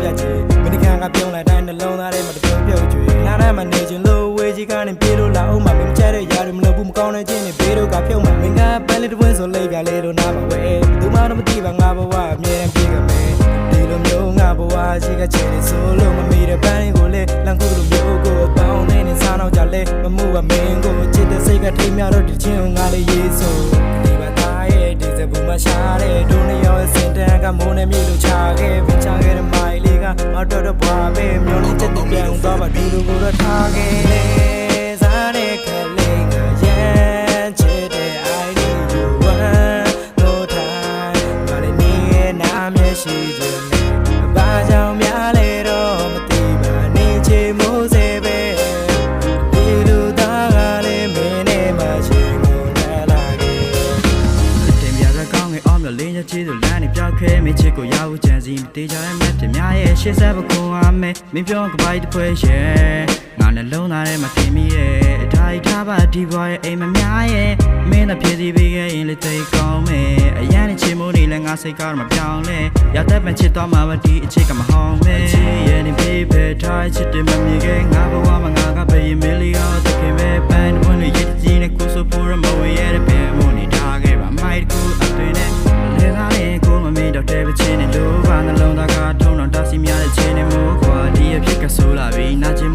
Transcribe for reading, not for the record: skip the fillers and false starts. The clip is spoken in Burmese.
ပြချင်မင်းကန်ကပြုံးလိုက်တိုင်းနှလုံးသားထဲမှာတပြုံပြုတ်ကြွေနားထဲမှာနေချင်လို့ဝေကြီးကနေပြေးလို့လာအောင်မမင်းချတဲ့ຢာတွေမလို့ဘူးမကောင်းတဲ့ချင်းတွေဘေးတို့ကပြုံးမှာမင်းကပန်းလေးတစ်ပွင့်ဆိုလိပ်ပြလေးတို့နားမှာဝဲဘူးမှတော့မသိပါငါဘဝအမြဲတမ်းပြေးကြမယ်ဒီလိုမျိုးငါဘဝရှိကချင်နေဆိုလို့မမီတဲ့ပန်းလေးကိုလေလမ်းခုလိုမျိုးကိုပေါင်းနေစားတော့ကြလေမမှုကမင်းကိုချစ်တဲ့စိတ်ကထိများတော့ဒီချင်းကိုငါလေးရေးဆိုဒီဘာသားရဲ့ဒီစပူမရှာတဲ့ဒုနေရောစင်တန်ကမိုးနဲ့မြေလို့ချခဲ့ပင်ချခဲ့တဲ့မိုင်လေးကမတော်တော့ဘွားပဲမျိုးနဲ့ချက်တဲ့ပြောင်းသွားပါဒီလိုကိုတော့ထားခဲ့လေစားတဲ့ခလေးကရမ်းချစ်တဲ့ I need you one no time ဘာလဲနေနာမျက်ရှိခြင်းဘာကြောင့်များလဲတော့မသိပါနေချေမိုးစေပဲဒီလိုသားကလည်းမင်းနဲ့မှချေကိုလာခဲ့တင်ပြရကောင်းငယ်အောင်လို့လင်းရချေသူလမ်းနေပြောက်ခဲမင်းချစ်ကိုရဖို့ကြံစီမတေးကြတဲ့မြတ်ပြများရဲ့ရှေ့ဆက်ဖို့ကိုအားမဲမင်းပြောကပိုက်တစ်ဖွဲရဲ့ငါနဲ့လုံးသားထဲမှာပြင်မိရဲ့အထာရီထားပါဒီဘွားရဲ့အိမ်မများရဲ့မင်းသာဖြစ်စီပေးခဲ့ရင်လေတိတ်ကောင်းမယ်အရန်နဲ့ချေမိုးနေလဲငါစိတ်ကားတော့မပြောင်းလဲရတဲ့ပန်ချစ်သွားမှာပါဒီအချစ်ကမဟောင်းမဲချစ်ရဲ့နေဖေးဖဲထားချစ်တယ်မမြင်ခဲ့ငါဘဝမှာငါကပဲရင်မလီအောင်တခင်ပဲပန်းဝင်ရည်ကြီးနဲ့ကိုဆိုဖို့ရမဝဲရတဲ့ပဲမို့နေထားခဲ့ပါမိုက်ကူအသွင်းနဲ့လေသားနဲ့ကိုမမေ့တော့တဲ့ပချင်းနဲ့လိုပါနှလုံးသားကထုံတော့တာစီများတဲ့ချင်းနဲ့မို့ကွာဒီအဖြစ်ကဆိုးလာပြီနာချင်